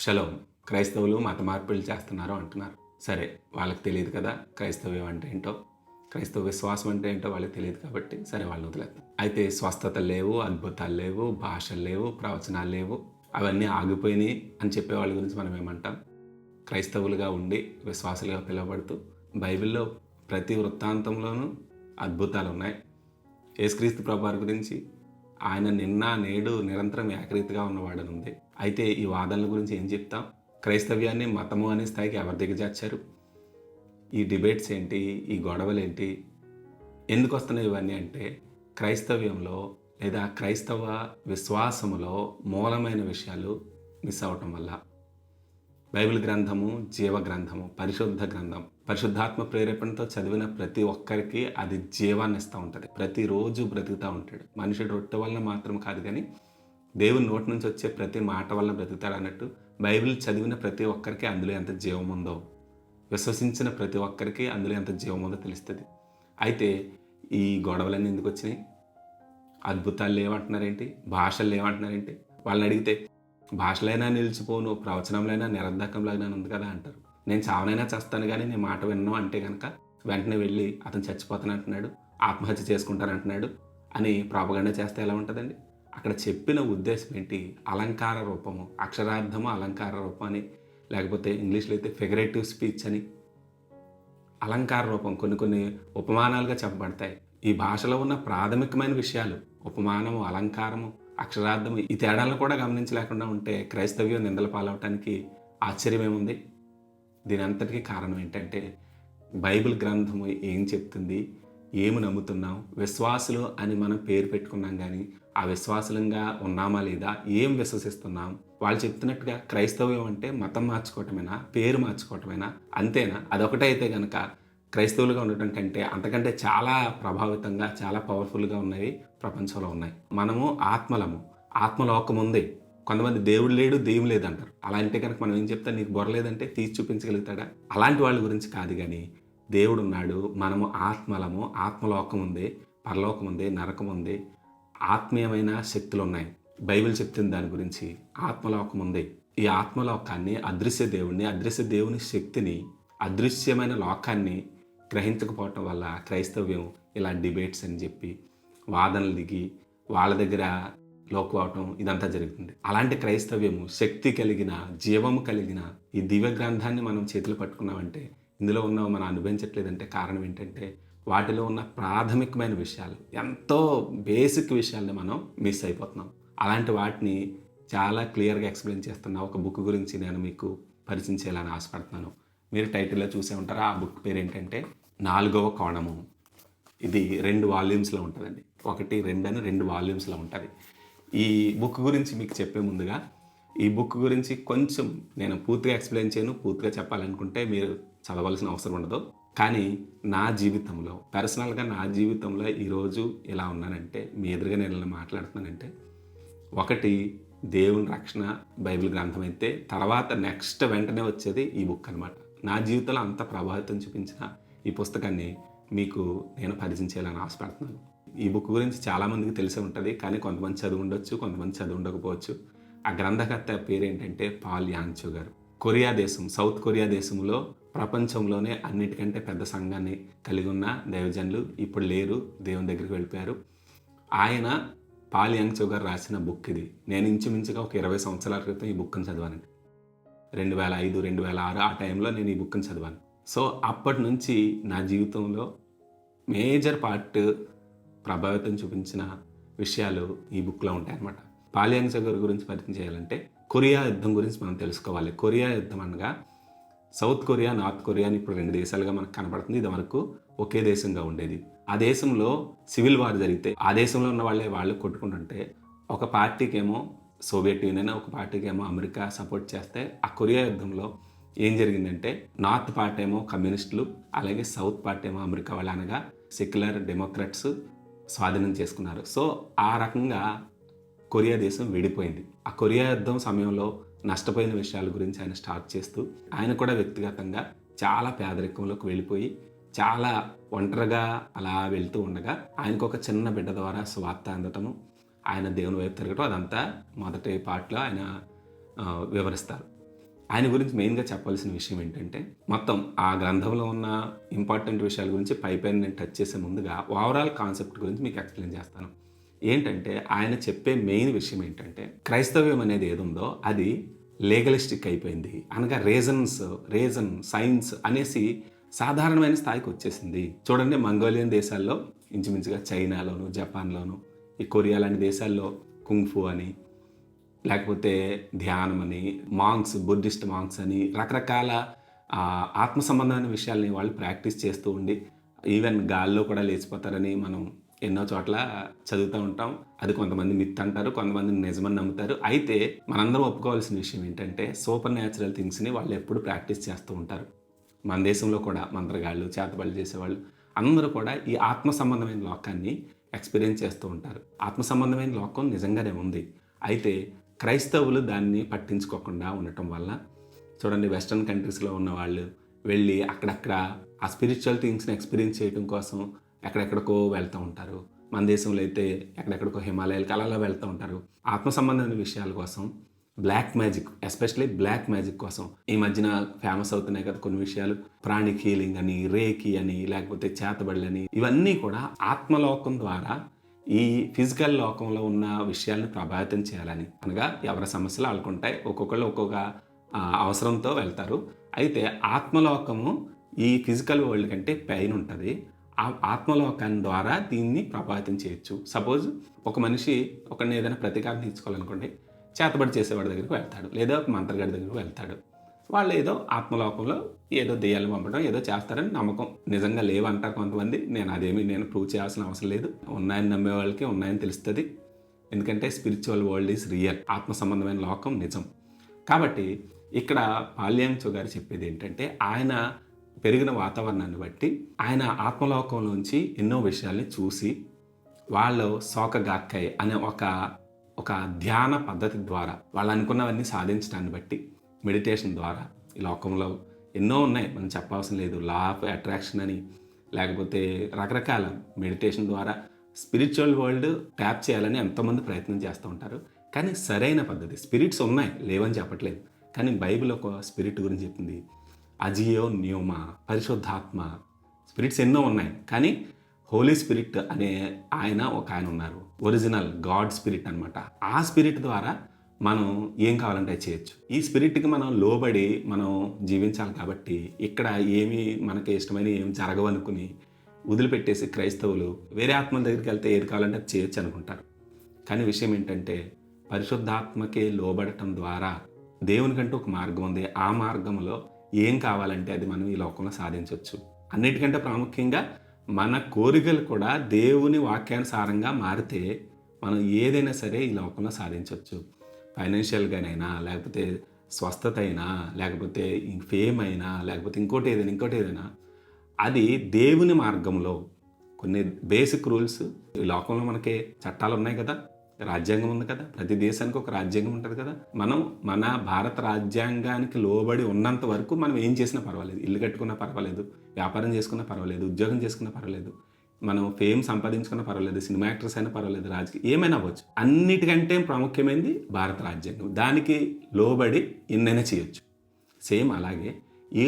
Shalom. క్రైస్తవులు మత మార్పిడులు చేస్తున్నారు అంటున్నారు. సరే, వాళ్ళకి తెలియదు కదా క్రైస్తవ్యం అంటే ఏంటో, క్రైస్తవ విశ్వాసం అంటే ఏంటో వాళ్ళకి తెలియదు కాబట్టి సరే వాళ్ళని వదిలేద్దాం. అయితే స్వస్థతలు లేవు, అద్భుతాలు లేవు, భాషలు లేవు, ప్రవచనాలు లేవు, అవన్నీ ఆగిపోయినాయి అని చెప్పే వాళ్ళ గురించి మనం ఏమంటాం? క్రైస్తవులుగా ఉండి విశ్వాసులుగా పిలువబడుతూ బైబిల్లో ప్రతి వృత్తాంతంలోనూ అద్భుతాలు ఉన్నాయి. యేసుక్రీస్తు ప్రభువారి గురించి ఆయన నిన్న నేడు నిరంతరం ఏకరీతిగా ఉన్నవాడని ఉంది. అయితే ఈ వాదనల గురించి ఏం చెప్తాం? క్రైస్తవ్యాన్ని మతము అనే స్థాయికి ఎవరు దిగజార్చారు? ఈ డిబేట్స్ ఏంటి? ఈ గొడవలు ఏంటి? ఎందుకు వస్తున్నాయి ఇవన్నీ అంటే, క్రైస్తవ్యంలో లేదా క్రైస్తవ విశ్వాసములో మూలమైన విషయాలు మిస్ అవటం వల్ల. బైబిల్ గ్రంథము జీవ గ్రంథము, పరిశుద్ధ గ్రంథం. పరిశుద్ధాత్మ ప్రేరేపణతో చదివిన ప్రతి ఒక్కరికి అది జీవాన్ని ఇస్తూ ఉంటుంది. ప్రతిరోజు బ్రతుకుతూ ఉంటాడు. మనుషుడు రొట్టె వల్ల మాత్రం కాదు, కానీ దేవుని నోటి నుంచి వచ్చే ప్రతి మాట వల్ల బ్రతుకుతాడు అన్నట్టు బైబిల్ చదివిన ప్రతి ఒక్కరికి అందులో ఎంత జీవం ఉందో, విశ్వసించిన ప్రతి ఒక్కరికి అందులో ఎంత జీవం ఉందో తెలుస్తుంది. అయితే ఈ గొడవలన్నీ ఎందుకు వచ్చినాయి? అద్భుతాలు లేవంటున్నారేంటి? భాషలు లేవంటున్నారేంటి? వాళ్ళని అడిగితే భాషలైనా నిలిచిపోను, ప్రవచనంలైనా నిరర్ధకంలాగా ఉంది కదా అంటారు. నేను చావనైనా చేస్తాను కానీ నేను మాట విన్నాను అంటే కనుక వెంటనే వెళ్ళి అతను చచ్చిపోతానంటున్నాడు, ఆత్మహత్య చేసుకుంటానంటున్నాడు అని ప్రాపగండ చేస్తే ఎలా ఉంటుందండి? అక్కడ చెప్పిన ఉద్దేశం ఏంటి? అలంకార రూపము, అక్షరార్థము అలంకార రూపం అని, లేకపోతే ఇంగ్లీష్లో అయితే ఫిగరేటివ్ స్పీచ్ అని. అలంకార రూపం కొన్ని ఉపమానాలుగా చెప్పబడతాయి. ఈ భాషలో ఉన్న ప్రాథమికమైన విషయాలు ఉపమానము, అలంకారము, అక్షరార్థము, ఈ తేడాలను కూడా గమనించలేకుండా ఉంటే క్రైస్తవ్యం నిందల పాలవటానికి ఆశ్చర్యమేముంది? దీని అంతటికీ కారణం ఏంటంటే, బైబిల్ గ్రంథము ఏం చెప్తుంది, ఏమి నమ్ముతున్నాం, విశ్వాసులు అని మనం పేరు పెట్టుకున్నాం, కానీ ఆ విశ్వాసులంగా ఉన్నామా లేదా, ఏం విశ్వసిస్తున్నాం? వాళ్ళు చెప్తున్నట్టుగా క్రైస్తవ్యం అంటే మతం మార్చుకోవటమేనా, పేరు మార్చుకోవటమేనా, అంతేనా? అదొకటే అయితే కనుక క్రైస్తవులుగా ఉండటం కంటే అంతకంటే చాలా ప్రభావితంగా, చాలా పవర్ఫుల్గా ఉన్నవి ప్రపంచంలో ఉన్నాయి. మనము ఆత్మలము, ఆత్మలోకం ఉంది. కొంతమంది దేవుడు లేడు, దెయ్యం లేదంటారు. అలా అంటే కనుక మనం ఏం చెప్తాం? నీకు బుర్ర లేదంటే తీసి చూపించగలుగుతాడా? అలాంటి వాళ్ళ గురించి కాదు, కానీ దేవుడు ఉన్నాడు, మనము ఆత్మలము, ఆత్మలోకం ఉంది, పరలోకం ఉంది, నరకం ఉంది, ఆత్మీయమైన శక్తులు ఉన్నాయి. బైబిల్ చెప్తుంది దాని గురించి. ఆత్మలోకం ఉంది. ఈ ఆత్మలోకాన్ని, అదృశ్య దేవుణ్ణి, అదృశ్య దేవుని శక్తిని, అదృశ్యమైన లోకాన్ని గ్రహించకపోవటం వల్ల క్రైస్తవ్యం ఇలా డిబేట్స్ అని చెప్పి వాదనలు దిగి వాళ్ళ దగ్గర లోకు అవటం ఇదంతా జరుగుతుంది. అలాంటి క్రైస్తవ్యము శక్తి కలిగిన, జీవము కలిగిన ఈ దివ్య గ్రంథాన్ని మనం చేతులు పట్టుకున్నామంటే, ఇందులో ఉన్నవి మనం అనుభవించట్లేదంటే కారణం ఏంటంటే, వాటిలో ఉన్న ప్రాథమికమైన విషయాలు, ఎంతో బేసిక్ విషయాల్ని మనం మిస్ అయిపోతున్నాం. అలాంటి వాటిని చాలా క్లియర్గా ఎక్స్ప్లెయిన్ చేస్తున్న ఒక బుక్ గురించి నేను మీకు పరిచయం చేయాలని ఆశపడుతున్నాను. మీరు టైటిల్లో చూసే ఉంటారా. ఆ బుక్ పేరు ఏంటంటే 4వ కోణము. ఇది 2 వాల్యూమ్స్లో ఉంటుందండి. 1, 2 అని 2 వాల్యూమ్స్లో ఉంటుంది. ఈ బుక్ గురించి మీకు చెప్పే ముందుగా, ఈ బుక్ గురించి కొంచెం నేను పూర్తిగా ఎక్స్ప్లెయిన్ చేయను. పూర్తిగా చెప్పాలనుకుంటే మీరు చదవాల్సిన అవసరం ఉండదు. కానీ నా జీవితంలో, పర్సనల్గా నా జీవితంలో ఈరోజు ఎలా ఉన్నానంటే, మీ ఎదురుగా నేను ఇలా మాట్లాడుతున్నానంటే, 1 దేవుని రక్షణ బైబిల్ గ్రంథం అయితే, తర్వాత నెక్స్ట్ వెంటనే వచ్చేది ఈ బుక్ అనమాట. నా జీవితంలో అంత ప్రభావితం చూపించిన ఈ పుస్తకాన్ని మీకు నేను పరిచయం చేయాలని ఆశపడుతున్నాను. ఈ బుక్ గురించి చాలామందికి తెలిసే ఉంటుంది, కానీ కొంతమంది చదివి ఉండొచ్చు, కొంతమంది చదివి ఉండకపోవచ్చు. ఆ గ్రంథకర్త పేరు ఏంటంటే పాల్ యాంగ్చో గారు. కొరియా దేశం, సౌత్ కొరియా దేశంలో ప్రపంచంలోనే అన్నిటికంటే పెద్ద సంఘాన్ని కలిగి ఉన్న దైవజనులు ఇప్పుడు లేరు, దేవుని దగ్గరికి వెళ్ళిపోయారు. ఆయన పాల్ యాంగ్చో గారు రాసిన బుక్ ఇది. నేను ఇంచుమించుగా ఒక 20 సంవత్సరాల క్రితం ఈ బుక్ని చదివానండి. 2005, 2006 ఆ టైంలో నేను ఈ బుక్ని చదివాను. సో అప్పటి నుంచి నా జీవితంలో మేజర్ పార్ట్ ప్రభావితం చూపించిన విషయాలు ఈ బుక్లో ఉంటాయన్నమాట. పాల్ యాంగ్చో గారి గురించి పరిచయం చేయాలంటే, కొరియా యుద్ధం గురించి మనం తెలుసుకోవాలి. కొరియా యుద్ధం అనగా సౌత్ కొరియా, నార్త్ కొరియా అని ఇప్పుడు 2 దేశాలుగా మనకు కనపడుతుంది. ఇది వరకు ఒకే దేశంగా ఉండేది. ఆ దేశంలో సివిల్ వార్ జరిగితే ఆ దేశంలో ఉన్న వాళ్ళు కొట్టుకుంటుంటే, ఒక పార్టీకేమో సోవియట్ యూనియన్, ఒక పార్టీకేమో అమెరికా సపోర్ట్ చేస్తే, ఆ కొరియా యుద్ధంలో ఏం జరిగిందంటే, నార్త్ పార్ట్ ఏమో కమ్యూనిస్టులు, అలాగే సౌత్ పార్ట్ ఏమో అమెరికా వాళ్ళు, అనగా సెక్యులర్ డెమోక్రాట్స్ స్వాధీనం చేసుకున్నారు. సో ఆ రకంగా కొరియా దేశం విడిపోయింది. ఆ కొరియా యుద్ధం సమయంలో నష్టపోయిన విషయాల గురించి ఆయన స్టార్ట్ చేస్తూ, ఆయన కూడా వ్యక్తిగతంగా చాలా పేదరికంలోకి వెళ్ళిపోయి, చాలా ఒంటరిగా అలా వెళ్తూ ఉండగా ఆయనకు ఒక చిన్న బిడ్డ ద్వారా స్వార్థ అందటము, ఆయన దేవుని వైపు తిరగటం, అదంతా మొదటి పార్ట్లో ఆయన వివరిస్తారు. ఆయన గురించి మెయిన్గా చెప్పాల్సిన విషయం ఏంటంటే, మొత్తం ఆ గ్రంథంలో ఉన్న ఇంపార్టెంట్ విషయాల గురించి పైపైన నేను టచ్ చేసే ముందుగా ఓవరాల్ కాన్సెప్ట్ గురించి మీకు ఎక్స్ప్లెయిన్ చేస్తాను. ఏంటంటే ఆయన చెప్పే మెయిన్ విషయం ఏంటంటే, క్రైస్తవ్యం అనేది ఏదుందో అది లీగలిస్టిక్ అయిపోయింది. అనగా రీజన్, సైన్స్ అనేసి సాధారణమైన స్థాయికి వచ్చేసింది. చూడండి, మంగోలియన్ దేశాల్లో ఇంచుమించుగా చైనాలోను, జపాన్లోను, ఈ కొరియా లాంటి దేశాల్లో కుంగ్ఫు అని, లేకపోతే ధ్యానం అని, బుద్ధిస్ట్ మాంక్స్ అని రకరకాల ఆత్మ సంబంధమైన విషయాల్ని వాళ్ళు ప్రాక్టీస్ చేస్తూ ఉండి ఈవెన్ గాల్లో కూడా లేచిపోతారని మనం ఎన్నో చోట్ల చదువుతూ ఉంటాం. అది కొంతమంది మిత్ అంటారు, కొంతమంది నిజమని నమ్ముతారు. అయితే మనందరం ఒప్పుకోవాల్సిన విషయం ఏంటంటే సూపర్ న్యాచురల్ థింగ్స్ని వాళ్ళు ఎప్పుడు ప్రాక్టీస్ చేస్తూ ఉంటారు. మన దేశంలో కూడా మంత్రగాళ్ళు, చేతబడులు చేసేవాళ్ళు అందరూ కూడా ఈ ఆత్మ సంబంధమైన లోకాన్ని ఎక్స్పీరియన్స్ చేస్తూ ఉంటారు. ఆత్మ సంబంధమైన లోకం నిజంగానే ఉంది. అయితే క్రైస్తవులు దాన్ని పట్టించుకోకుండా ఉండటం వల్ల చూడండి, వెస్ట్రన్ కంట్రీస్లో ఉన్న వాళ్ళు వెళ్ళి అక్కడక్కడ ఆ స్పిరిచువల్ థింగ్స్ని ఎక్స్పీరియన్స్ చేయడం కోసం ఎక్కడెక్కడికో వెళ్తూ ఉంటారు. మన దేశంలో అయితే ఎక్కడెక్కడికో హిమాలయాలకు అలా వెళ్తూ ఉంటారు. ఆత్మ సంబంధమైన విషయాల కోసం, black magic, especially black magic కోసం ఈ మధ్యన ఫేమస్ అవుతున్నాయి కదా కొన్ని విషయాలు. ప్రాణిక్ హీలింగ్ అని, రేకి అని, లేకపోతే చేతబడులని, ఇవన్నీ కూడా ఆత్మలోకం ద్వారా ఈ ఫిజికల్ లోకంలో ఉన్న విషయాలను ప్రభావితం చేయాలని. అనగా ఎవరి సమస్యలు వాళ్ళకుంటాయి, ఒక్కొక్కళ్ళు ఒక్కొక్క అవసరంతో వెళ్తారు. అయితే ఆత్మలోకము ఈ ఫిజికల్ వరల్డ్ కంటే పైన ఉంటుంది. ఆ ఆత్మలోకాన్ని ద్వారా దీన్ని ప్రభావితం చేయొచ్చు. సపోజ్ ఒక మనిషి ఒకరిని ఏదైనా ప్రతీకారం తీర్చుకోవాలనుకోండి, చేతబడి చేసేవాడి దగ్గరికి వెళ్తాడు, లేదా ఒక మంత్రగాడి దగ్గరికి వెళ్తాడు. వాళ్ళు ఏదో ఆత్మలోకంలో ఏదో దెయ్యాలను పంపడం ఏదో చేస్తారని నమ్మకం. నిజంగా లేవంటారు కొంతమంది. నేను ప్రూవ్ చేయాల్సిన అవసరం లేదు. ఉన్నాయని నమ్మే వాళ్ళకి ఉన్నాయని తెలుస్తుంది. ఎందుకంటే స్పిరిచువల్ వరల్డ్ ఈజ్ రియల్. ఆత్మ సంబంధమైన లోకం నిజం. కాబట్టి ఇక్కడ పాల్యాంచో గారు చెప్పేది ఏంటంటే, ఆయన పెరిగిన వాతావరణాన్ని బట్టి ఆయన ఆత్మలోకంలోంచి ఎన్నో విషయాల్ని చూసి వాళ్ళు సోకగాక్కై అనే ఒక ధ్యాన పద్ధతి ద్వారా వాళ్ళు అనుకున్నవన్నీ సాధించడాన్ని బట్టి, మెడిటేషన్ ద్వారా ఈ లోకంలో ఎన్నో ఉన్నాయి, మనం చెప్పవలసిన లేదు. లా ఆఫ్ అట్రాక్షన్ అని, లేకపోతే రకరకాల మెడిటేషన్ ద్వారా స్పిరిచువల్ వరల్డ్ ట్యాప్ చేయాలని ఎంతోమంది ప్రయత్నం చేస్తూ ఉంటారు. కానీ సరైన పద్ధతి, స్పిరిట్స్ ఉన్నాయి, లేవని చెప్పట్లేదు. కానీ బైబిల్ ఒక స్పిరిట్ గురించి చెప్తుంది, అజియో న్యూమా, పరిశుద్ధాత్మ. స్పిరిట్స్ ఎన్నో ఉన్నాయి, కానీ హోలీ స్పిరిట్ అనే ఆయన ఉన్నారు, ఒరిజినల్ గాడ్ స్పిరిట్ అనమాట. ఆ స్పిరిట్ ద్వారా మనం ఏం కావాలంటే చేయొచ్చు. ఈ స్పిరిట్కి మనం లోబడి మనం జీవించాలి. కాబట్టి ఇక్కడ ఏమి మనకి ఇష్టమైన ఏమి జరగవనుకుని వదిలిపెట్టేసి క్రైస్తవులు వేరే ఆత్మల దగ్గరికి వెళ్తే ఏది కావాలంటే అది చేయొచ్చు అనుకుంటారు. కానీ విషయం ఏంటంటే పరిశుద్ధాత్మకే లోబడటం ద్వారా దేవునికంటూ ఒక మార్గం ఉంది. ఆ మార్గంలో ఏం కావాలంటే అది మనం ఈ లోకంలో సాధించవచ్చు. అన్నిటికంటే ప్రాముఖ్యంగా మన కోరికలు కూడా దేవుని వాక్యానుసారంగా మారితే మనం ఏదైనా సరే ఈ లోకంలో సాధించవచ్చు. ఫైనాన్షియల్గానైనా, లేకపోతే స్వస్థత అయినా, లేకపోతే ఫేమ్ అయినా, లేకపోతే ఇంకోటి ఏదైనా అది దేవుని మార్గంలో కొన్ని బేసిక్ రూల్స్. ఈ లోకంలో మనకి చట్టాలు ఉన్నాయి కదా, రాజ్యాంగం ఉంది కదా, ప్రతి దేశానికి ఒక రాజ్యాంగం ఉంటుంది కదా. మనం మన భారత రాజ్యాంగానికి లోబడి ఉన్నంత వరకు మనం ఏం చేసినా పర్వాలేదు. ఇల్లు కట్టుకున్నా పర్వాలేదు, వ్యాపారం చేసుకున్నా పర్వాలేదు, ఉద్యోగం చేసుకున్నా పర్వాలేదు, మనం ఫేమ్ సంపాదించుకున్నా పర్వాలేదు, సినిమా యాక్టర్స్ అయినా పర్వాలేదు, రాజకీయ ఏమైనా అవ్వచ్చు. అన్నిటికంటే ప్రాముఖ్యమైనది భారత రాజ్యాంగం. దానికి లోబడి ఎన్నైనా చేయొచ్చు. సేమ్ అలాగే ఈ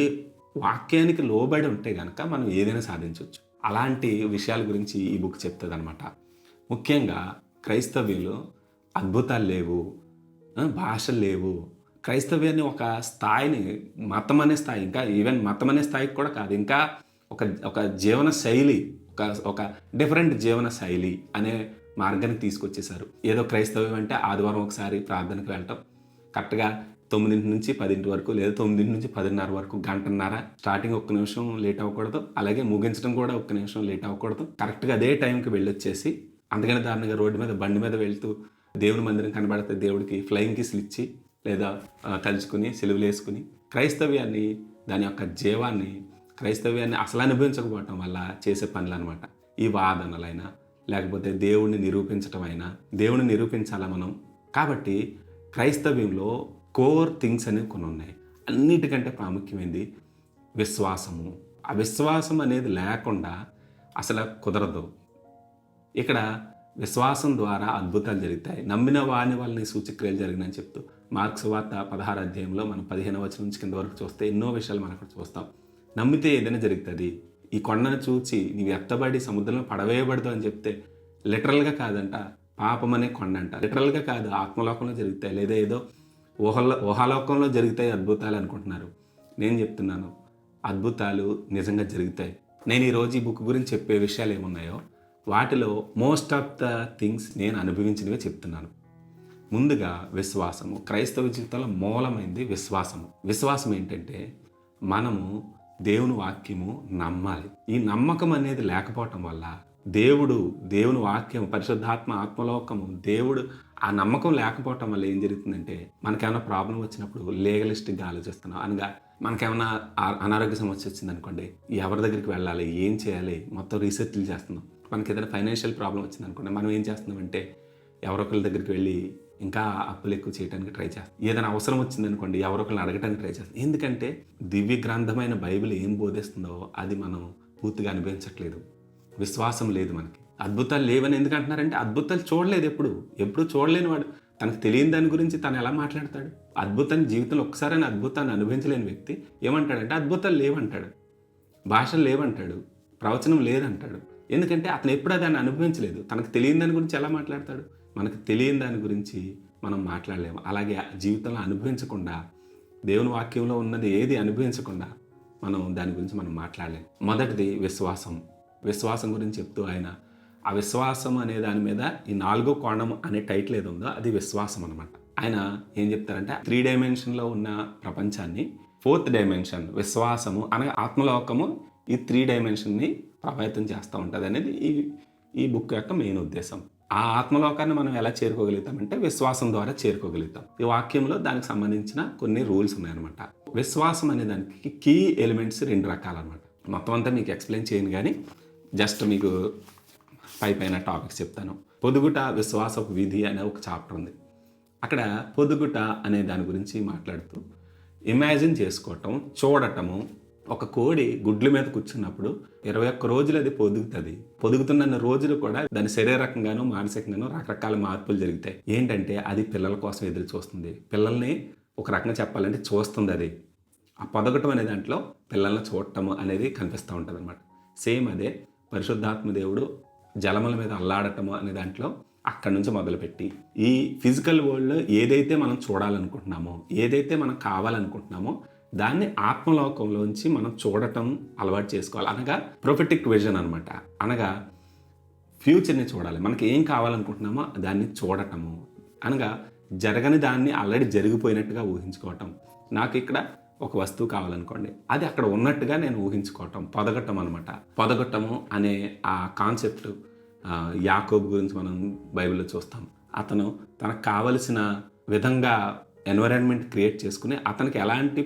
వాక్యానికి లోబడి ఉంటే కనుక మనం ఏదైనా సాధించవచ్చు. అలాంటి విషయాల గురించి ఈ బుక్ చెప్తుంది అనమాట. ముఖ్యంగా క్రైస్తవ్యంలో అద్భుతాలు లేవు, భాషలు లేవు. క్రైస్తవ్యాన్ని ఒక స్థాయిని, మతం అనే స్థాయి, ఇంకా ఈవెన్ మతం అనే స్థాయికి కూడా కాదు, ఇంకా ఒక జీవన శైలి, ఒక డిఫరెంట్ జీవన శైలి అనే మార్గానికి తీసుకొచ్చేసారు. ఏదో క్రైస్తవ్యం అంటే ఆదివారం ఒకసారి ప్రార్థనకు వెళ్ళటం, కరెక్ట్గా 9 నుంచి 10 వరకు, లేదా 9 నుంచి 10:30 వరకు, గంటన్నర. స్టార్టింగ్ 1 నిమిషం లేట్ అవ్వకూడదు, అలాగే ముగించడం కూడా 1 నిమిషం లేట్ అవ్వకూడదు. కరెక్ట్గా అదే టైంకి వెళ్ళొచ్చేసి అందుకని దారుణంగా రోడ్డు మీద బండి మీద వెళ్తూ దేవుని మందిరం కనబడితే దేవుడికి ఫ్లయింగ్ కిస్లు ఇచ్చి, లేదా తలుచుకుని సెలవులు వేసుకుని క్రైస్తవ్యాన్ని, దాని యొక్క జీవాన్ని, క్రైస్తవ్యాన్ని అసలు అనుభవించకపోవటం వల్ల చేసే పనులు అనమాట. ఈ వాదనలైనా, లేకపోతే దేవుణ్ణి నిరూపించటం అయినా, దేవుని నిరూపించాలా మనం. కాబట్టి క్రైస్తవ్యంలో కోర్ థింగ్స్ అనేవి కొన్ని ఉన్నాయి. అన్నిటికంటే ప్రాముఖ్యమైనది విశ్వాసము. ఆ విశ్వాసం అనేది లేకుండా అసలు కుదరదు. ఇక్కడ విశ్వాసం ద్వారా అద్భుతాలు జరుగుతాయి. నమ్మిన వాని వాళ్ళని సూచక్రియలు జరిగినని చెప్తూ మార్క్స్ వార్త 16 అధ్యాయంలో మనం 15వ వచనం నుంచి కింద వరకు చూస్తే ఎన్నో విషయాలు మనం అక్కడ చూస్తాం. నమ్మితే ఏదైనా జరుగుతుంది. ఈ కొండను చూచి నీవు ఎత్తబడి సముద్రంలో పడవేయబడదు అని చెప్తే లిటరల్గా కాదంట, పాపం అనే కొండ అంట. లిటరల్గా కాదు, ఆత్మలోకంలో జరుగుతాయి, లేదా ఏదో ఊహాలోకంలో జరుగుతాయి అద్భుతాలు అనుకుంటున్నారు. నేను చెప్తున్నాను, అద్భుతాలు నిజంగా జరుగుతాయి. నేను ఈరోజు ఈ బుక్ గురించి చెప్పే విషయాలు ఏమున్నాయో వాటిలో మోస్ట్ ఆఫ్ ద థింగ్స్ నేను అనుభవించినవే చెప్తున్నాను. ముందుగా విశ్వాసము. క్రైస్తవ జీవితంలో మూలమైంది విశ్వాసము. విశ్వాసం ఏంటంటే మనము దేవుని వాక్యము నమ్మాలి. ఈ నమ్మకం అనేది లేకపోవటం వల్ల దేవుని వాక్యం, పరిశుద్ధాత్మ, ఆత్మలోకము, దేవుడు, ఆ నమ్మకం లేకపోవటం వల్ల ఏం జరుగుతుందంటే మనకేమైనా ప్రాబ్లం వచ్చినప్పుడు లీగలిస్టిక్గా ఆలోచిస్తున్నాం. అనగా మనకేమైనా అనారోగ్య సమస్య వచ్చింది అనుకోండి, ఎవరి దగ్గరికి వెళ్ళాలి, ఏం చేయాలి, మొత్తం రీసెర్చ్లు చేస్తున్నాం. మనకి ఏదైనా ఫైనాన్షియల్ ప్రాబ్లం వచ్చింది అనుకోండి, మనం ఏం చేస్తున్నామంటే ఎవరొకరి దగ్గరికి వెళ్ళి ఇంకా అప్పులు ఎక్కువ చేయడానికి ట్రై చేస్తాం. ఏదైనా అవసరం వచ్చింది అనుకోండి, ఎవరొకరిని అడగడానికి ట్రై చేస్తాం. ఎందుకంటే దివ్య గ్రంథమైన బైబిల్ ఏం బోధిస్తుందో అది మనం పూర్తిగా అనుభవించట్లేదు. విశ్వాసం లేదు మనకి. అద్భుతాలు లేవని ఎందుకు అంటున్నారంటే అద్భుతాలు చూడలేదు. ఎప్పుడు చూడలేని వాడు తనకు తెలియని దాని గురించి తను ఎలా మాట్లాడతాడు? అద్భుతాన్ని జీవితంలో ఒక్కసారైనా అద్భుతాన్ని అనుభవించలేని వ్యక్తి ఏమంటాడంటే అద్భుతాలు లేవంటాడు, భాషలు లేవంటాడు, ప్రవచనం లేదంటాడు. ఎందుకంటే అతను ఎప్పుడు దాన్ని అనుభవించలేదు. తనకు తెలియని దాని గురించి ఎలా మాట్లాడతాడు? మనకు తెలియని దాని గురించి మనం మాట్లాడలేము. అలాగే జీవితంలో అనుభవించకుండా, దేవుని వాక్యంలో ఉన్నది ఏది అనుభవించకుండా మనం దాని గురించి మనం మాట్లాడలేము. మొదటిది విశ్వాసం. విశ్వాసం గురించి చెప్తూ ఆయన ఆ విశ్వాసం అనే దాని మీద ఈ 4వ కోణం అనే టైటిల్ ఏది ఉందో అది విశ్వాసం అనమాట. ఆయన ఏం చెప్తారంటే 3 డైమెన్షన్లో ఉన్న ప్రపంచాన్ని 4th డైమెన్షన్ విశ్వాసము అనగా ఆత్మలోకము ఈ 3 డైమెన్షన్ని ప్రభావితం చేస్తూ ఉంటుంది అనేది ఈ బుక్ యొక్క మెయిన్ ఉద్దేశం. ఆ ఆత్మలోకాన్ని మనం ఎలా చేరుకోగలుగుతామంటే విశ్వాసం ద్వారా చేరుకోగలుగుతాం. ఈ వాక్యంలో దానికి సంబంధించిన కొన్ని రూల్స్ ఉన్నాయన్నమాట. విశ్వాసం అనే దానికి కీ ఎలిమెంట్స్ 2 రకాలన్నమాట. మొత్తం అంతా మీకు ఎక్స్ప్లెయిన్ చేయను, కానీ జస్ట్ మీకు పైన టాపిక్స్ చెప్తాను. పొదుగుట విశ్వాసపు విధి అనే ఒక చాప్టర్ ఉంది. అక్కడ పొదుగుట అనే దాని గురించి మాట్లాడుతూ ఇమాజిన్ చేసుకోవటం, చూడటము. ఒక కోడి గుడ్ల మీద కూర్చున్నప్పుడు 21 రోజులు అది పొదుగుతున్న రోజులు కూడా దాని శరీరకంగాను మానసికంగాను రకరకాల మార్పులు జరుగుతాయి. ఏంటంటే అది పిల్లల కోసం ఎదురు చూస్తుంది. పిల్లల్ని ఒక రకంగా చెప్పాలంటే చూస్తుంది. అది ఆ పొదగటం అనే దాంట్లో పిల్లల్ని చూడటము అనేది కనిపిస్తూ ఉంటుంది అనమాట. సేమ్ అదే పరిశుద్ధాత్మ దేవుడు జలముల మీద అల్లాడటము అనే దాంట్లో అక్కడి నుంచి మొదలుపెట్టి ఈ ఫిజికల్ వరల్డ్లో ఏదైతే మనం చూడాలనుకుంటున్నామో, ఏదైతే మనం కావాలనుకుంటున్నామో దాన్ని ఆత్మలోకంలోంచి మనం చూడటం అలవాటు చేసుకోవాలి. అనగా ప్రొఫెటిక్ విజన్ అనమాట. అనగా ఫ్యూచర్ని చూడాలి. మనకి ఏం కావాలనుకుంటున్నామో దాన్ని చూడటము. అనగా జరగని దాన్ని ఆల్రెడీ జరిగిపోయినట్టుగా ఊహించుకోవటం. నాకు ఇక్కడ ఒక వస్తువు కావాలనుకోండి, అది అక్కడ ఉన్నట్టుగా నేను ఊహించుకోవటం, పొదగటం అనమాట. పొదగటము అనే ఆ కాన్సెప్ట్ యాకోబు గురించి మనం బైబిల్లో చూస్తాం. అతను తనకు కావలసిన విధంగా ఎన్విరాన్మెంట్ క్రియేట్ చేసుకుని అతనికి ఎలాంటి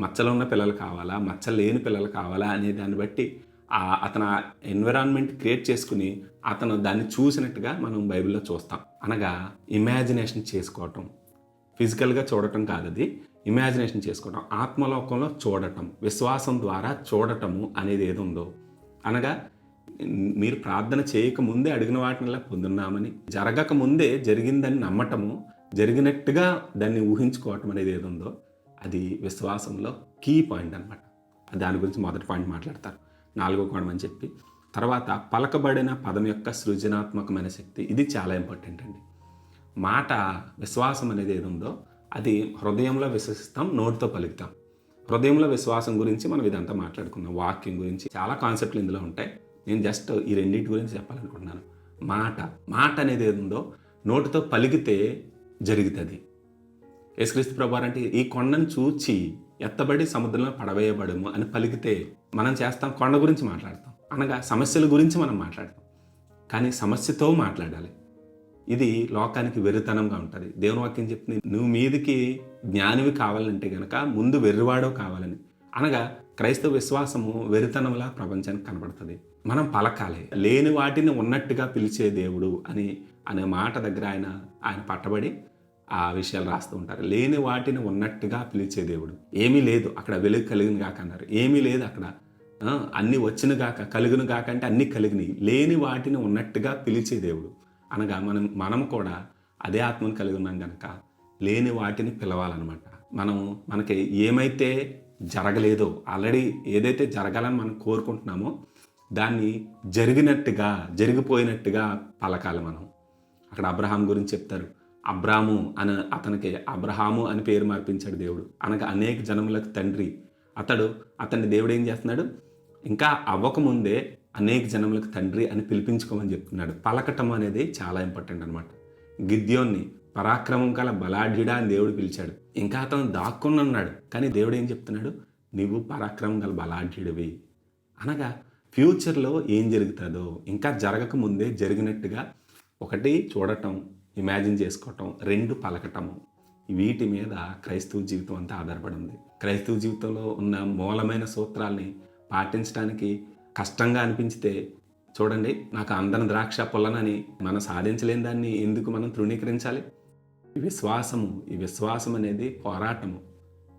మచ్చలు ఉన్న పిల్లలు కావాలా, మచ్చలు లేని పిల్లలు కావాలా అనే దాన్ని బట్టి అతను ఎన్విరాన్మెంట్ క్రియేట్ చేసుకుని అతను దాన్ని చూసినట్టుగా మనం బైబిల్లో చూస్తాం. అనగా ఇమాజినేషన్ చేసుకోవటం, ఫిజికల్గా చూడటం కాదు, అది ఇమాజినేషన్ చేసుకోవటం, ఆత్మలోకంలో చూడటం, విశ్వాసం ద్వారా చూడటము అనేది ఏది ఉందో. అనగా మీరు ప్రార్థన చేయకముందే అడిగిన వాటిని పొందున్నామని, జరగకముందే జరిగిందని నమ్మటము, జరిగినట్టుగా దాన్ని ఊహించుకోవటం అనేది ఏది ఉందో అది విశ్వాసంలో కీ పాయింట్ అనమాట. దాని గురించి మొదటి పాయింట్ మాట్లాడతారు, 4వ కోణం అని చెప్పి. తర్వాత పలకబడిన పదం యొక్క సృజనాత్మకమైన శక్తి. ఇది చాలా ఇంపార్టెంట్ అండి. మాట విశ్వాసం అనేది ఏది ఉందో అది హృదయంలో విశ్వసిస్తాం, నోటితో పలుకుతాం. హృదయంలో విశ్వాసం గురించి మనం ఇదంతా మాట్లాడుకున్నాం. వాక్యం గురించి చాలా కాన్సెప్ట్లు ఇందులో ఉంటాయి. నేను జస్ట్ ఈ రెండింటి గురించి చెప్పాలనుకుంటున్నాను. మాట అనేది ఏది ఉందో నోటితో పలికితే జరుగుతుంది. యేసుక్రీస్తు ప్రభువారు అంటే ఈ కొండను చూచి ఎత్తబడి సముద్రంలో పడవేయబడము అని పలికితే మనం చేస్తాం, కొండ గురించి మాట్లాడతాం. అనగా సమస్యల గురించి మనం మాట్లాడతాం, కానీ సమస్యతో మాట్లాడాలి. ఇది లోకానికి వెర్రితనంగా ఉంటుంది. దేవుని వాక్యం చెప్తుంది, నువ్వు మీదికి జ్ఞానివి కావాలంటే కనుక ముందు వెర్రివాడో కావాలని. అనగా క్రైస్తవ విశ్వాసము వెర్రితనంలా ప్రపంచానికి కనబడుతుంది. మనం పలకాలి. లేని వాటిని ఉన్నట్టుగా పిలిచే దేవుడు అనే మాట దగ్గర ఆయన పట్టబడి ఆ విషయాలు రాస్తూ ఉంటారు. లేని వాటిని ఉన్నట్టుగా పిలిచే దేవుడు. ఏమీ లేదు అక్కడ, వెలుగు కలిగిన గాక అన్నారు. ఏమీ లేదు అక్కడ, అన్నీ వచ్చిన గాక, కలుగును గాక అంటే అన్నీ కలిగినాయి. లేని వాటిని ఉన్నట్టుగా పిలిచే దేవుడు. అనగా మనం కూడా అదే ఆత్మను కలిగి ఉన్నాం కనుక లేని వాటిని పిలవాలన్నమాట. మనకి ఏమైతే జరగలేదో, ఆల్రెడీ ఏదైతే జరగాలని మనం కోరుకుంటున్నామో దాన్ని జరిగిపోయినట్టుగా పలకాలి మనం. అక్కడ అబ్రహాం గురించి చెప్తారు. అతనికి అబ్రహాము అని పేరు మార్పించాడు దేవుడు. అనగా అనేక జనములకు తండ్రి. అతన్ని దేవుడు ఏం చేస్తున్నాడు, ఇంకా అవ్వకముందే అనేక జనములకు తండ్రి అని పిలిపించుకోమని చెప్తున్నాడు. పలకటం అనేది చాలా ఇంపార్టెంట్ అనమాట. గిద్యోన్ని పరాక్రమం గల బలాఢ్యుడా అని దేవుడు పిలిచాడు. ఇంకా అతను దాక్కుని ఉన్నాడు, కానీ దేవుడు ఏం చెప్తున్నాడు, నీవు పరాక్రమం గల బలాఢ్యుడివి. అనగా ఫ్యూచర్లో ఏం జరుగుతుందో ఇంకా జరగక ముందే జరిగినట్టుగా, ఒకటి చూడటం, ఇమాజిన్ చేసుకోవటం, 2 పలకటము. వీటి మీద క్రైస్తవ జీవితం అంతా ఆధారపడి ఉంది. క్రైస్తవ జీవితంలో ఉన్న మూలమైన సూత్రాల్ని పాటించడానికి కష్టంగా అనిపించితే, చూడండి, నాకు అందని ద్రాక్ష పొల్లనని మనం సాధించలేని దాన్ని ఎందుకు మనం తృణీకరించాలి? ఈ విశ్వాసం అనేది పోరాటము.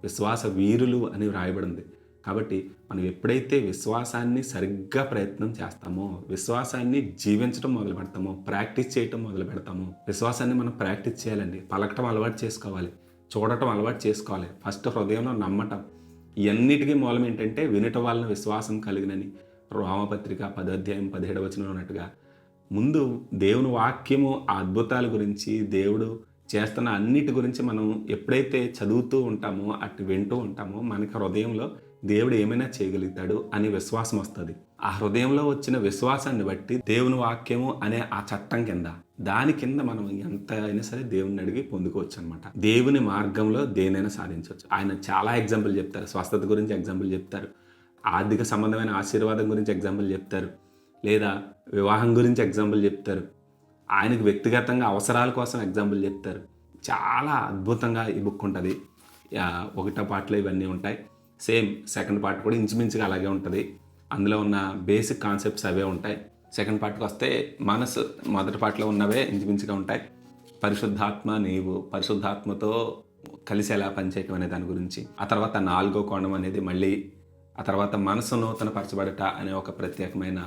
విశ్వాస వీరులు అని వ్రాయబడింది. కాబట్టి మనం ఎప్పుడైతే విశ్వాసాన్ని సరిగ్గా ప్రయత్నం చేస్తామో, విశ్వాసాన్ని జీవించడం మొదలు పెడతామో, ప్రాక్టీస్ చేయటం మొదలు పెడతామో, విశ్వాసాన్ని మనం ప్రాక్టీస్ చేయాలండి. పలకటం అలవాటు చేసుకోవాలి, చూడటం అలవాటు చేసుకోవాలి, ఫస్ట్ హృదయంలో నమ్మటం. ఇవన్నిటికీ మూలం ఏంటంటే, వినటం వలన విశ్వాసం కలిగినని రోమపత్రిక 10:17 ఉన్నట్టుగా, ముందు దేవుని వాక్యము, ఆ అద్భుతాల గురించి, దేవుడు చేస్తున్న అన్నిటి గురించి మనం ఎప్పుడైతే చదువుతూ ఉంటామో, అటు వింటూ ఉంటామో, మనకి హృదయంలో దేవుడు ఏమైనా చేయగలుగుతాడు అని విశ్వాసం వస్తుంది. ఆ హృదయంలో వచ్చిన విశ్వాసాన్ని బట్టి దేవుని వాక్యము అనే ఆ చట్టం కింద, దాని కింద మనం ఎంత అయినా సరే దేవుని అడిగి పొందుకోవచ్చు అనమాట. దేవుని మార్గంలో దేనైనా సాధించవచ్చు. ఆయన చాలా ఎగ్జాంపుల్ చెప్తారు. స్వస్థత గురించి ఎగ్జాంపుల్ చెప్తారు, ఆర్థిక సంబంధమైన ఆశీర్వాదం గురించి ఎగ్జాంపుల్ చెప్తారు, లేదా వివాహం గురించి ఎగ్జాంపుల్ చెప్తారు, ఆయనకు వ్యక్తిగతంగా అవసరాల కోసం ఎగ్జాంపుల్ చెప్తారు. చాలా అద్భుతంగా ఈ బుక్ ఉంటుంది. 1వ పార్ట్లో ఇవన్నీ ఉంటాయి. సేమ్ 2nd పార్ట్ కూడా ఇంచుమించుగా అలాగే ఉంటుంది. అందులో ఉన్న బేసిక్ కాన్సెప్ట్స్ అవే ఉంటాయి. 2nd పార్ట్కి వస్తే మనసు మొదటి పార్ట్లో ఉన్నవే ఇంచుమించుగా ఉంటాయి. పరిశుద్ధాత్మతో కలిసి ఎలా పనిచేయటం అనే దాని గురించి, ఆ తర్వాత 4వ కోణం అనేది మళ్ళీ, ఆ తర్వాత మనసు నూతన పరచబడట అనే ఒక ప్రత్యేకమైన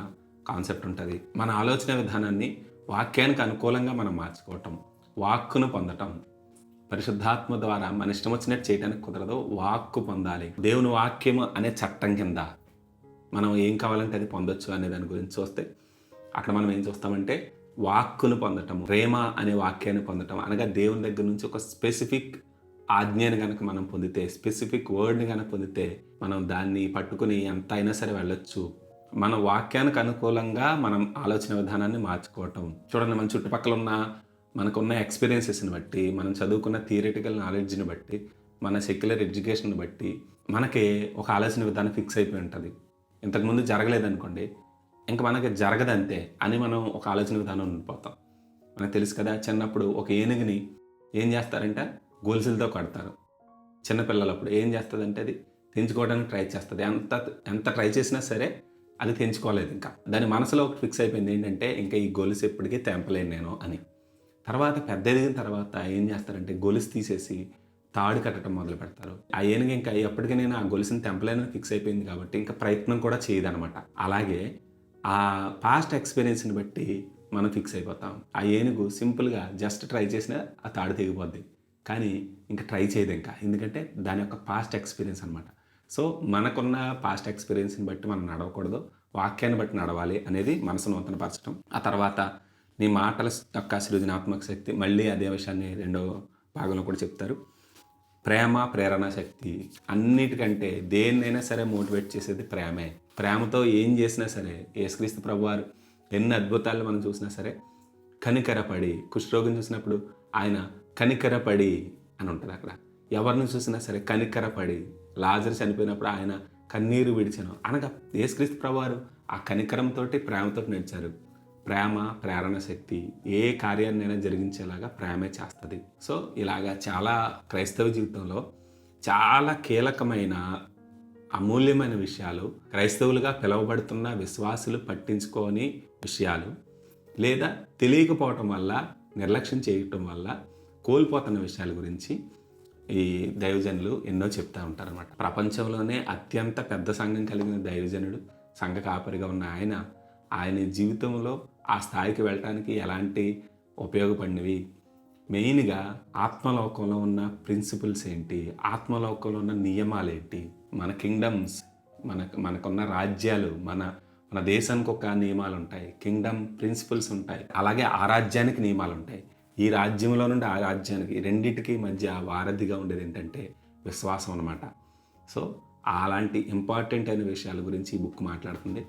కాన్సెప్ట్ ఉంటుంది. మన ఆలోచన విధానాన్ని వాక్యానికి అనుకూలంగా మనం మార్చుకోవటం, వాక్కును పొందటం. పరిశుద్ధాత్మ ద్వారా మన ఇష్టం వచ్చినట్టు చేయడానికి కుదరదు, వాక్కు పొందాలి. దేవుని వాక్యము అనే చట్టం కింద మనం ఏం కావాలంటే అది పొందొచ్చు అనే దాని గురించి చూస్తే, అక్కడ మనం ఏం చూస్తామంటే వాక్కును పొందటం, ప్రేమ అనే వాక్యాన్ని పొందటం. అనగా దేవుని దగ్గర నుంచి ఒక స్పెసిఫిక్ ఆజ్ఞని కనుక మనం పొందితే, స్పెసిఫిక్ వర్డ్ని కనుక పొందితే, మనం దాన్ని పట్టుకుని ఎంత అయినా సరే వెళ్ళొచ్చు. మన వాక్యానికి అనుకూలంగా మనం ఆలోచన విధానాన్ని మార్చుకోవటం. చూడండి, మన చుట్టుపక్కల ఉన్న మనకున్న ఎక్స్పీరియన్సెస్ని బట్టి, మనం చదువుకున్న థియరిటికల్ నాలెడ్జ్ని బట్టి, మన సెక్యులర్ ఎడ్యుకేషన్ బట్టి మనకి ఒక ఆలోచన విధానం ఫిక్స్ అయిపోయి ఉంటుంది. ఇంతకుముందు జరగలేదనుకోండి, ఇంకా మనకి జరగదంతే అని మనం ఒక ఆలోచన విధానం ఉండిపోతాం. మనకు తెలుసు కదా, చిన్నప్పుడు ఒక ఏనుగుని ఏం చేస్తారంటే గొలుసులతో కడతారు. చిన్నపిల్లలప్పుడు ఏం చేస్తుందంటే అది తెంచుకోవడానికి ట్రై చేస్తుంది. ఎంత ట్రై చేసినా సరే అది తెంచుకోలేదు. ఇంకా దాని మనసులో ఒకటి ఫిక్స్ అయిపోయింది ఏంటంటే, ఇంకా ఈ గొలుసు ఎప్పటికీ తెంపలేను నేను అని. తర్వాత పెద్ద ఎదిగిన తర్వాత ఏం చేస్తారంటే గొలుసు తీసేసి తాడు కట్టడం మొదలు పెడతారు. ఆ ఏనుగు ఇంకా ఎప్పటికీ నేను ఆ గొలుసుని తెంపలేనని ఫిక్స్ అయిపోయింది కాబట్టి ఇంకా ప్రయత్నం కూడా చేయదనమాట. అలాగే ఆ పాస్ట్ ఎక్స్పీరియన్స్ని బట్టి మనం ఫిక్స్ అయిపోతాం. ఆ ఏనుగు సింపుల్గా జస్ట్ ట్రై చేసినా ఆ తాడు తెగిపోద్ది, కానీ ఇంకా ట్రై చేయదు ఇంకా, ఎందుకంటే దాని యొక్క పాస్ట్ ఎక్స్పీరియన్స్ అనమాట. సో మనకున్న పాస్ట్ ఎక్స్పీరియన్స్ని బట్టి మనం నడవకూడదు, వాక్యాన్ని బట్టి నడవాలి అనేది మనసు నూతనపరచడం. ఆ తర్వాత నీ మాటల యొక్క సృజనాత్మక శక్తి, మళ్ళీ అదే విషయాన్ని 2వ భాగంలో కూడా చెప్తారు. ప్రేమ, ప్రేరణ శక్తి. అన్నిటికంటే దేన్నైనా సరే మోటివేట్ చేసేది ప్రేమే. ప్రేమతో ఏం చేసినా సరే, యేసుక్రీస్తు ప్రభువారు ఎన్ని అద్భుతాలు మనం చూసినా సరే, కనికరపడి, కుష్ఠరోగిని చూసినప్పుడు ఆయన కనికరపడి అని ఉంటుంది అక్కడ. ఎవరిని చూసినా సరే కనికరపడి, లాజరు చనిపోయినప్పుడు ఆయన కన్నీరు విడిచాను అనగా యేసుక్రీస్తు ప్రభువారు ఆ కనికరంతో, ప్రేమతో నడిచారు. ప్రేమ, ప్రేరణ శక్తి ఏ కార్యాన్నైనా జరిగించేలాగా ప్రేమే చేస్తుంది. సో ఇలాగా చాలా క్రైస్తవ జీవితంలో చాలా కీలకమైన అమూల్యమైన విషయాలు, క్రైస్తవులుగా పిలువబడుతున్న విశ్వాసులు పట్టించుకోని విషయాలు, లేదా తెలియకపోవటం వల్ల, నిర్లక్ష్యం చేయటం వల్ల కోల్పోతున్న విషయాల గురించి ఈ దైవజనులు ఎన్నో చెప్తూ ఉంటారన్నమాట. ప్రపంచంలోనే అత్యంత పెద్ద సంఘం కలిగిన దైవజనుడు, సంఘ కాపరిగా ఉన్న ఆయన జీవితంలో ఆ స్థాయికి వెళ్ళటానికి ఎలాంటి ఉపయోగపడినవి, మెయిన్గా ఆత్మలోకంలో ఉన్న ప్రిన్సిపల్స్ ఏంటి, ఆత్మలోకంలో ఉన్న నియమాలు ఏంటి, మన కింగ్డమ్స్, మనకున్న రాజ్యాలు, మన దేశానికి ఒక నియమాలు ఉంటాయి, కింగ్డమ్ ప్రిన్సిపల్స్ ఉంటాయి, అలాగే ఆ రాజ్యానికి నియమాలు ఉంటాయి. ఈ రాజ్యంలో నుండి ఆ రాజ్యానికి రెండింటికి మధ్య వారధిగా ఉండేది ఏంటంటే విశ్వాసం అన్నమాట. సో అలాంటి ఇంపార్టెంట్ అయిన విషయాల గురించి ఈ బుక్ మాట్లాడుతుంది.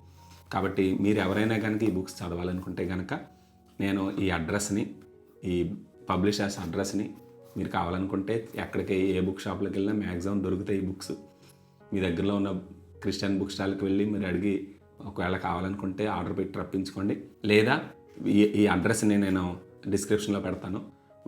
కాబట్టి మీరు ఎవరైనా కనుక ఈ బుక్స్ చదవాలనుకుంటే కనుక నేను ఈ అడ్రస్ని, ఈ పబ్లిషర్స్ అడ్రస్ని మీరు కావాలనుకుంటే ఎక్కడికి ఏ బుక్ షాప్లోకి వెళ్ళినా మ్యాక్సిమం దొరుకుతాయి ఈ బుక్స్. మీ దగ్గరలో ఉన్న క్రిస్టియన్ బుక్ స్టాల్కి వెళ్ళి మీరు అడిగి ఒకవేళ కావాలనుకుంటే ఆర్డర్ పెట్టి రప్పించుకోండి. లేదా ఈ అడ్రస్ని నేను డిస్క్రిప్షన్లో పెడతాను,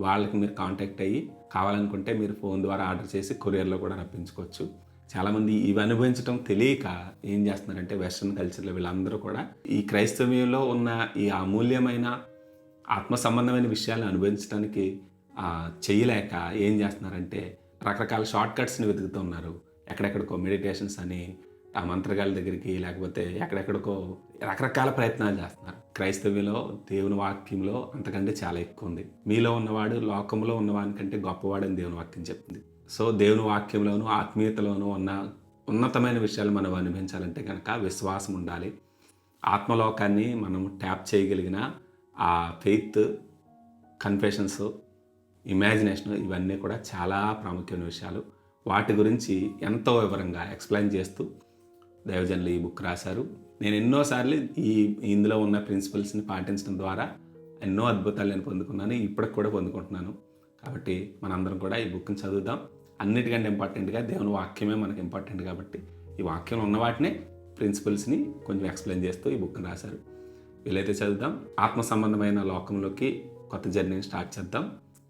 వాళ్ళకి మీరు కాంటాక్ట్ అయ్యి కావాలనుకుంటే మీరు ఫోన్ ద్వారా ఆర్డర్ చేసి కొరియర్లో కూడా రప్పించుకోవచ్చు. చాలామంది ఇవి అనుభవించడం తెలియక ఏం చేస్తున్నారంటే వెస్ట్రన్ కల్చర్లో వీళ్ళందరూ కూడా ఈ క్రైస్తవ్యంలో ఉన్న ఈ అమూల్యమైన ఆత్మ సంబంధమైన విషయాలను అనుభవించడానికి చేయలేక ఏం చేస్తున్నారంటే రకరకాల షార్ట్ కట్స్ని వెతుకుతున్నారు. ఎక్కడెక్కడికో మెడిటేషన్స్ అని, ఆ మంత్రగాల దగ్గరికి, లేకపోతే ఎక్కడెక్కడికో రకరకాల ప్రయత్నాలు చేస్తున్నారు. క్రైస్తవ్యంలో దేవుని వాక్యంలో అంతకంటే చాలా ఎక్కువ ఉంది. మీలో ఉన్నవాడు లోకంలో ఉన్నవానికంటే గొప్పవాడని దేవుని వాక్యం చెప్తుంది. సో దేవుని వాక్యంలోనూ ఆత్మీయతలోనూ ఉన్న ఉన్నతమైన విషయాలు మనం అనుభవించాలంటే కనుక విశ్వాసం ఉండాలి. ఆత్మలోకాన్ని మనం ట్యాప్ చేయగలిగిన ఆ ఫెయిత్, కన్ఫెషన్స్, ఇమాజినేషన్, ఇవన్నీ కూడా చాలా ప్రాముఖ్యమైన విషయాలు. వాటి గురించి ఎంతో వివరంగా ఎక్స్ప్లెయిన్ చేస్తూ దైవజనులు ఈ బుక్ రాశారు. నేను ఎన్నోసార్లు ఇందులో ఉన్న ప్రిన్సిపల్స్ని పాటించడం ద్వారా ఎన్నో అద్భుతాలు నేను పొందుకున్నాను, ఇప్పటికి కూడా పొందుకుంటున్నాను. కాబట్టి మనందరం కూడా ఈ బుక్ని చదువుదాం. అన్నిటికంటే ఇంపార్టెంట్గా దేవుని వాక్యమే మనకు ఇంపార్టెంట్ కాబట్టి ఈ వాక్యంలో ఉన్న వాటినే ప్రిన్సిపల్స్ని కొంచెం ఎక్స్ప్లెయిన్ చేస్తూ ఈ బుక్ని రాశారు. వీలైతే చదువుదాం. ఆత్మ సంబంధమైన లోకంలోకి కొత్త జర్నీని స్టార్ట్ చేద్దాం.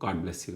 God bless you.